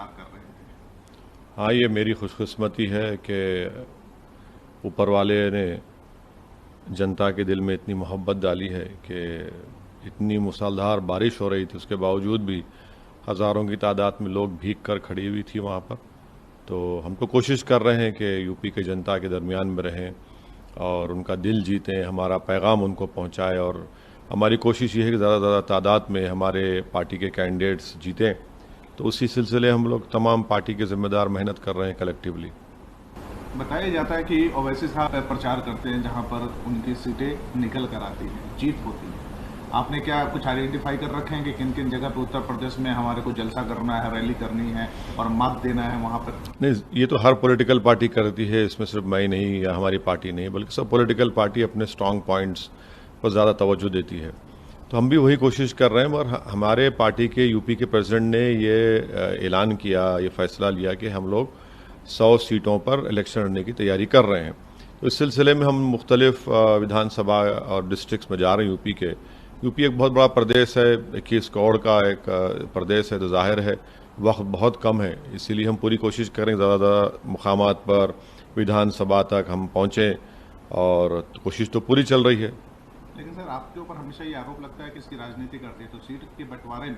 कर रहे थे। हाँ, ये मेरी खुशकिस्मती है कि ऊपर वाले ने जनता के दिल में इतनी मोहब्बत डाली है कि इतनी मूसलाधार बारिश हो रही थी, उसके बावजूद भी हज़ारों की तादाद में लोग भीग कर खड़ी हुई थी वहाँ पर। तो हम तो कोशिश कर रहे हैं कि यूपी के जनता के दरमियान में रहें और उनका दिल जीतें, हमारा पैगाम उनको पहुँचाएं। और हमारी कोशिश ये है कि ज़्यादा से ज़्यादा तादाद में हमारे पार्टी के कैंडिडेट्स जीतें। तो उसी सिलसिले हम लोग तमाम पार्टी के ज़िम्मेदार मेहनत कर रहे हैं कलेक्टिवली। बताया जाता है कि ओवैसी साहब प्रचार करते हैं जहां पर उनकी सीटें निकल कर आती हैं, जीत होती है। आपने क्या कुछ आइडेंटिफाई कर रखे हैं कि किन किन जगह पे उत्तर प्रदेश में हमारे को जलसा करना है, रैली करनी है और मत देना है वहां पर? नहीं, ये तो हर पॉलिटिकल पार्टी करती है, इसमें सिर्फ मैं ही नहीं या हमारी पार्टी नहीं, बल्कि सब पॉलिटिकल पार्टी अपने स्ट्रांग पॉइंट्स पर ज़्यादा तवज्जो देती है। तो हम भी वही कोशिश कर रहे हैं। और हमारे पार्टी के यूपी के प्रेसिडेंट ने ये ऐलान किया, ये फैसला लिया कि हम लोग 100 सीटों पर इलेक्शन लड़ने की तैयारी कर रहे हैं। तो इस सिलसिले में हम मुख्तलिफ विधानसभा और डिस्ट्रिक्ट्स में जा रहे हैं यूपी के। यूपी एक बहुत बड़ा प्रदेश है, 21 करोड़ का एक प्रदेश है, तो जाहिर है वक्त बहुत कम है। इसीलिए हम पूरी कोशिश करें ज़्यादा मुकामात पर विधानसभा तक हम पहुँचें, और कोशिश तो पूरी चल रही है। लेकिन सर, आपके ऊपर हमेशा ये आरोप लगता है कि इसकी राजनीति करते हैं, तो सीट के बंटवारे में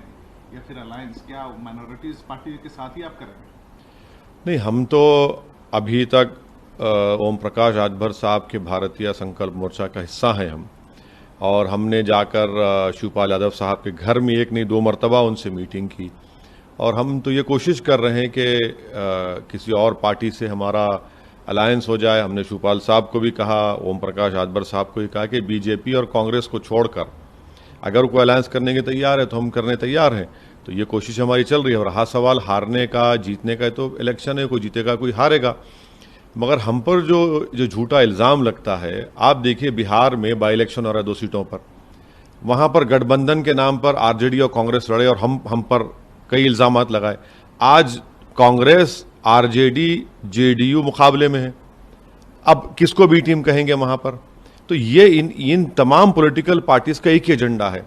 या फिर अलायंस क्या माइनॉरिटीज पार्टी के साथ ही आप करेंगे? नहीं, हम तो अभी तक ओम प्रकाश राजभर साहब के भारतीय संकल्प मोर्चा का हिस्सा हैं हम। और हमने जाकर शिवपाल यादव साहब के घर में एक नहीं 2 मरतबा उनसे मीटिंग की। और हम तो ये कोशिश कर रहे हैं कि किसी और पार्टी से हमारा अलायंस हो जाए। हमने शिवपाल साहब को भी कहा, ओम प्रकाश राजभर साहब को भी कहा कि बीजेपी और कांग्रेस को छोड़कर अगर कोई अलायंस करने के तैयार है तो हम करने तैयार हैं। तो ये कोशिश हमारी चल रही है। और रहा सवाल हारने का जीतने का, तो इलेक्शन है, कोई जीतेगा कोई हारेगा। मगर हम पर जो जो झूठा इल्ज़ाम लगता है, आप देखिए बिहार में बाई इलेक्शन हो रहा है 2 सीटों पर, वहाँ पर गठबंधन के नाम पर आरजेडी और कांग्रेस लड़े और हम पर कई इल्ज़ामात लगाए। आज कांग्रेस, आरजेडी, जेडीयू मुकाबले में है, अब किसको बी टीम कहेंगे वहाँ पर? तो ये इन तमाम पॉलिटिकल पार्टीज का एक ही एजेंडा है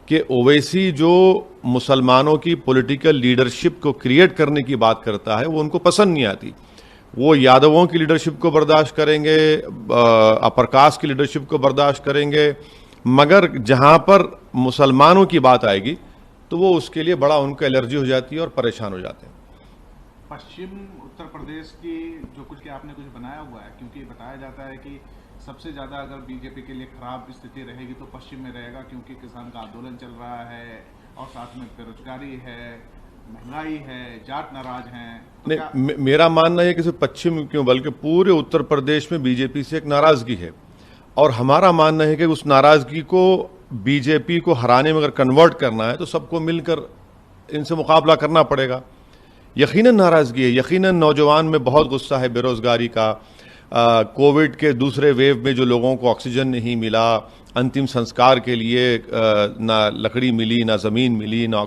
कि ओवैसी जो मुसलमानों की पॉलिटिकल लीडरशिप को क्रिएट करने की बात करता है, वो उनको पसंद नहीं आती। वो यादवों की लीडरशिप को बर्दाश्त करेंगे, अपर कास्ट की लीडरशिप को बर्दाश्त करेंगे, मगर जहां पर मुसलमानों की बात आएगी तो वो उसके लिए बड़ा उनको एलर्जी हो जाती है और परेशान हो जाते हैं। पश्चिम उत्तर प्रदेश की जो कुछ क्या आपने कुछ बनाया हुआ है? क्योंकि बताया जाता है कि सबसे ज़्यादा अगर बीजेपी के लिए खराब स्थिति रहेगी तो पश्चिम में रहेगा, क्योंकि किसान का आंदोलन चल रहा है और साथ में बेरोजगारी है, महंगाई है, जाट नाराज हैं। तो क्या नहीं, मेरा मानना है कि सिर्फ पश्चिम क्यों बल्कि पूरे उत्तर प्रदेश में बीजेपी से एक नाराजगी है। और हमारा मानना है कि उस नाराजगी को बीजेपी को हराने में अगर कन्वर्ट करना है तो सबको मिलकर इनसे मुकाबला करना पड़ेगा। यकीनन नाराजगी है, यकीनन नौजवान में बहुत गुस्सा है बेरोजगारी का। कोविड के दूसरे वेव में जो लोगों को ऑक्सीजन नहीं मिला, अंतिम संस्कार के लिए ना लकड़ी मिली, ना ज़मीन मिली, ना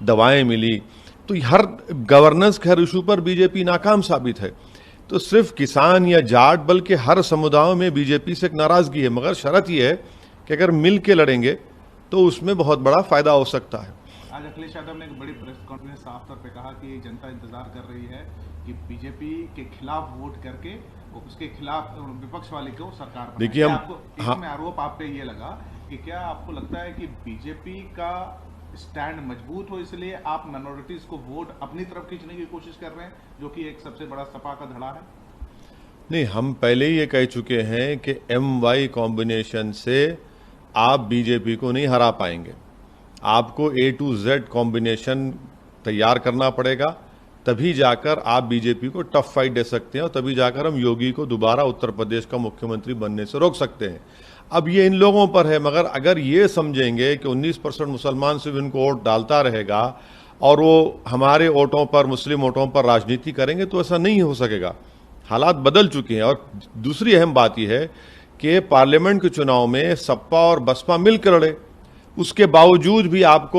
दवाएं मिली, तो हर गवर्नेंस के हर इशू पर बीजेपी नाकाम साबित है। तो सिर्फ किसान या जाट बल्कि हर समुदायों में बीजेपी से एक नाराजगी है। मगर शर्त यह है कि अगर मिल के लड़ेंगे तो उसमें बहुत बड़ा फायदा हो सकता है। आज अखिलेश यादव ने एक बड़ी प्रेस कॉन्फ्रेंस साफ तौर पे कहा कि जनता इंतजार कर रही है कि बीजेपी के खिलाफ वोट करके उसके खिलाफ विपक्ष वाले को सरकार बनाए। देखिए हम आपको इसमें आरोप आप पे ये लगा कि क्या आपको लगता है कि बीजेपी का स्टैंड मजबूत हो इसलिए आप माइनॉरिटीज को वोट अपनी तरफ खींचने की कोशिश कर रहे हैं, जो कि एक सबसे बड़ा सपा का धड़ा है? नहीं, हम पहले ही ये कह चुके हैं कि MY कॉम्बिनेशन से आप बीजेपी को नहीं हरा पाएंगे। आपको A to Z कॉम्बिनेशन तैयार करना पड़ेगा, तभी जाकर आप बीजेपी को टफ फाइट दे सकते हैं और तभी जाकर हम योगी को दोबारा उत्तर प्रदेश का मुख्यमंत्री बनने से रोक सकते हैं। अब ये इन लोगों पर है। मगर अगर ये समझेंगे कि 19% मुसलमान सिर्फ इनको वोट डालता रहेगा और वो हमारे वोटों पर, मुस्लिम वोटों पर राजनीति करेंगे, तो ऐसा नहीं हो सकेगा। हालात बदल चुके हैं। और दूसरी अहम बात यह है कि पार्लियामेंट के चुनाव में सपा और बसपा मिलकर लड़े, उसके बावजूद भी आप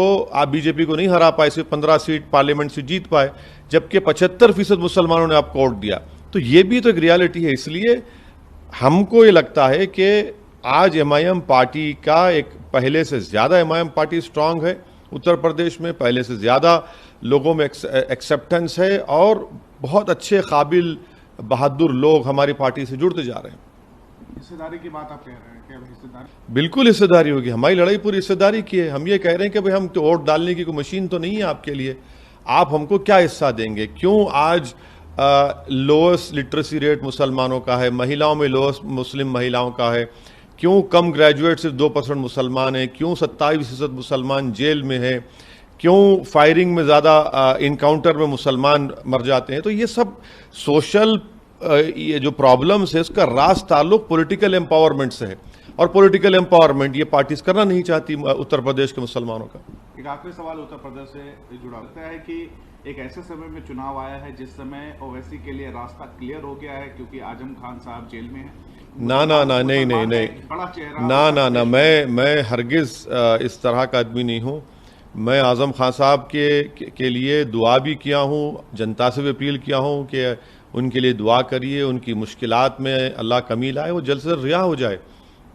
बीजेपी को नहीं हरा पाए, सिर्फ 15 सीट पार्लियामेंट से जीत पाए, जबकि 75% मुसलमानों ने आपको वोट दिया। तो ये भी तो एक रियलिटी है। इसलिए हमको ये लगता है कि आज MIM पार्टी का एक पहले से ज़्यादा MIM पार्टी स्ट्रांग है उत्तर प्रदेश में, पहले से ज़्यादा लोगों में एक्सेप्टेंस है और बहुत अच्छे काबिल बहादुर लोग हमारी पार्टी से जुड़ते जा रहे हैं। हिस्सेदारी की बात आप कह रहे हैं, क्या हिस्सेदारी? बिल्कुल हिस्सेदारी होगी, हमारी लड़ाई पूरी हिस्सेदारी की है। हम ये कह रहे हैं कि भाई हम तो वोट डालने की कोई मशीन तो नहीं है आपके लिए, आप हमको क्या हिस्सा देंगे? क्यों आज लोएस्ट लिटरेसी रेट मुसलमानों का है, महिलाओं में लोएस्ट मुस्लिम महिलाओं का है, क्यों कम ग्रेजुएट सिर्फ 2% मुसलमान है, क्यों 27% मुसलमान जेल में है, क्यों फायरिंग में ज़्यादा इनकाउंटर में मुसलमान मर जाते हैं? तो ये सब सोशल ये जो प्रॉब्लम्स है उसका रास ताल्लुक पॉलिटिकल एम्पावरमेंट से है, और पॉलिटिकल एम्पावरमेंट ये पार्टीज करना नहीं चाहती उत्तर प्रदेश के मुसलमानों का। एक आखिरी सवाल उत्तर प्रदेश से जुड़ा होता है कि एक ऐसे समय में चुनाव आया है जिस समय ओवैसी के लिए रास्ता क्लियर हो गया है, क्योंकि आजम खान साहब जेल में हैं। ना नहीं, बड़ा चेहरा ना मैं हरगिज इस तरह का आदमी नहीं हूँ। मैं आजम खान साहब के लिए दुआ भी किया हूँ, जनता से भी अपील किया हूँ कि उनके लिए दुआ करिए, उनकी मुश्किलात में अल्लाह कमी लाए, वो जल्द से जल्द रिहा हो जाए।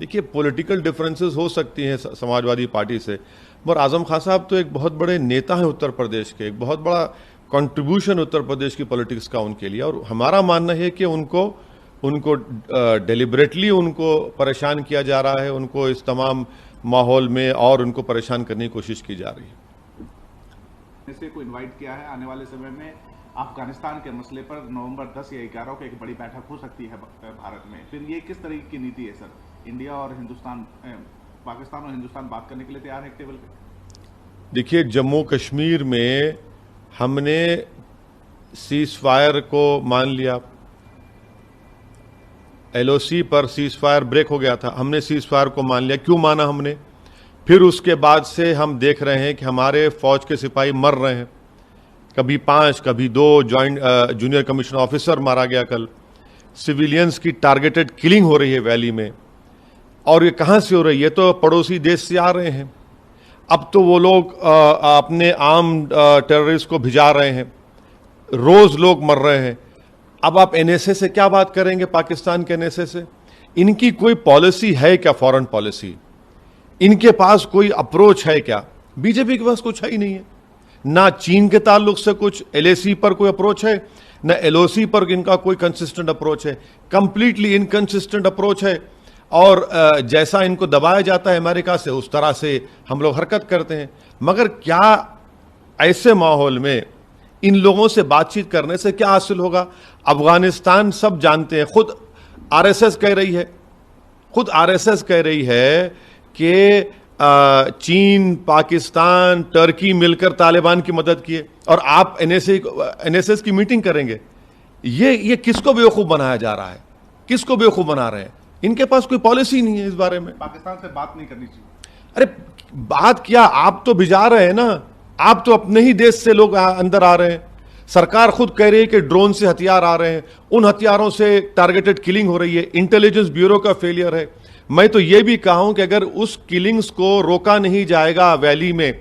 देखिए, पॉलिटिकल डिफरेंसेस हो सकती हैं समाजवादी पार्टी से, मगर आजम खान साहब तो एक बहुत बड़े नेता हैं उत्तर प्रदेश के, एक बहुत बड़ा कंट्रीब्यूशन उत्तर प्रदेश की पॉलिटिक्स का उनके लिए, और हमारा मानना है कि उनको डेलिबरेटली उनको परेशान किया जा रहा है, उनको इस तमाम माहौल में और उनको परेशान करने की कोशिश की जा रही है। इसे को इनवाइट किया है आने वाले समय में अफगानिस्तान के मसले पर नवंबर 10 या 11 को एक बड़ी बैठक हो सकती है भारत में। फिर ये किस तरीके की नीति है सर? इंडिया और हिंदुस्तान, पाकिस्तान और हिंदुस्तान बात करने के लिए तैयार है टेबल पे? देखिए, जम्मू कश्मीर में हमने सीज फायर को मान लिया, LOC पर सीज फायर ब्रेक हो गया था, हमने सीज फायर को मान लिया। क्यों माना हमने? फिर उसके बाद से हम देख रहे हैं कि हमारे फौज के सिपाही मर रहे हैं, कभी 5 कभी 2 जॉइंट जूनियर कमीशन ऑफिसर मारा गया कल, सिविलियंस की टारगेटेड किलिंग हो रही है वैली में। और ये कहाँ से हो रही है? तो पड़ोसी देश से आ रहे हैं। अब तो वो लोग अपने आर्म टेररिस्ट को भिजा रहे हैं, रोज लोग मर रहे हैं। अब आप NSA से क्या बात करेंगे? पाकिस्तान के NSA से इनकी कोई पॉलिसी है क्या? फॉरेन पॉलिसी इनके पास कोई अप्रोच है क्या? बीजेपी के पास कुछ है ही नहीं है। ना चीन के ताल्लुक से कुछ LAC पर कोई अप्रोच है, ना LOC पर इनका कोई कंसिस्टेंट अप्रोच है। कंप्लीटली इनकंसिस्टेंट अप्रोच है, और जैसा इनको दबाया जाता है अमेरिका से, उस तरह से हम लोग हरकत करते हैं। मगर क्या ऐसे माहौल में इन लोगों से बातचीत करने से क्या हासिल होगा? अफगानिस्तान सब जानते हैं, खुद RSS कह रही है कि चीन, पाकिस्तान, टर्की मिलकर तालिबान की मदद किए, और आप NSS की मीटिंग करेंगे। ये किसको बेवकूफ बनाया जा रहा है? किसको बेवकूफ बना रहे हैं? इनके पास कोई पॉलिसी नहीं है इस बारे में। पाकिस्तान से बात नहीं करनी चाहिए। अरे बात क्या, आप तो भिजा रहे हैं ना, आप तो अपने ही देश से लोग अंदर आ रहे हैं। सरकार खुद कह रही है कि ड्रोन से हथियार आ रहे हैं, उन हथियारों से टारगेटेड किलिंग हो रही है, इंटेलिजेंस ब्यूरो का फेलियर है। मैं तो ये भी कहा हूं कि अगर उस किलिंग्स को रोका नहीं जाएगा वैली में,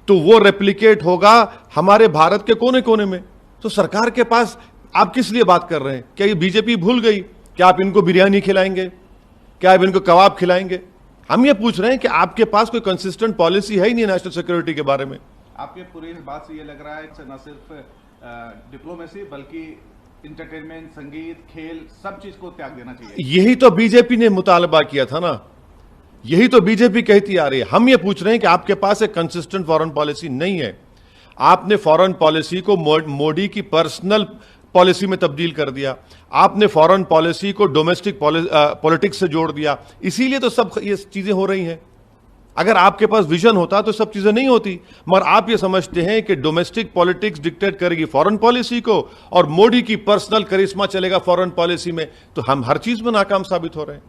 तो वो रेप्लिकेट होगा हमारे भारत के कोने कोने में। तो सरकार के पास आप किस लिए बात कर रहे हैं? क्या ये बीजेपी भूल गई? क्या आप इनको बिरयानी खिलाएंगे? क्या आप इनको कबाब खिलाएंगे? हम ये पूछ रहे हैं कि आपके पास कोई कंसिस्टेंट पॉलिसी है ही नहीं नेशनल सिक्योरिटी के बारे में। आपके पूरी इस बात से ये लग रहा है कि न सिर्फ डिप्लोमेसी बल्कि इंटरटेनमेंट, संगीत, खेल, सब चीज को त्याग देना चाहिए। यही तो बीजेपी ने मुतालबा किया था ना, यही तो बीजेपी कहती आ रही है। हम ये पूछ रहे हैं कि आपके पास एक कंसिस्टेंट फॉरेन पॉलिसी नहीं है। आपने फॉरेन पॉलिसी को मोदी की पर्सनल पॉलिसी में तब्दील कर दिया, आपने फॉरेन पॉलिसी को डोमेस्टिक पॉलिटिक्स से जोड़ दिया, इसीलिए तो सब ये चीजें हो रही हैं। अगर आपके पास विजन होता तो सब चीजें नहीं होती, मगर आप ये समझते हैं कि डोमेस्टिक पॉलिटिक्स डिक्टेट करेगी फॉरेन पॉलिसी को और मोदी की पर्सनल करिश्मा चलेगा फॉरेन पॉलिसी में, तो हम हर चीज में नाकाम साबित हो रहे हैं।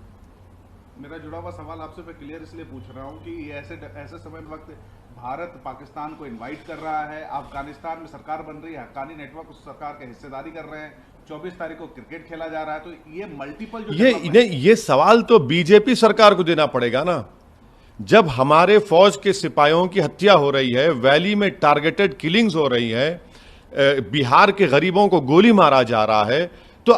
मेरा जुड़ा हुआ सवाल आपसे मैं क्लियर इसलिए पूछ रहा हूं कि ये ऐसे समय वक्त भारत पाकिस्तान को इनवाइट कर रहा है, अफगानिस्तान में सरकार बन रही है, हक्कानी नेटवर्क उस सरकार के हिस्सेदारी कर रहे हैं, 24 तारीख को क्रिकेट खेला जा रहा है, तो ये मल्टीपल ये सवाल तो बीजेपी सरकार को देना पड़ेगा ना। जब हमारे फौज के सिपाहियों की हत्या हो रही है, वैली में टारगेटेड किलिंग्स हो रही है, बिहार के गरीबों को गोली मारा जा रहा है, तो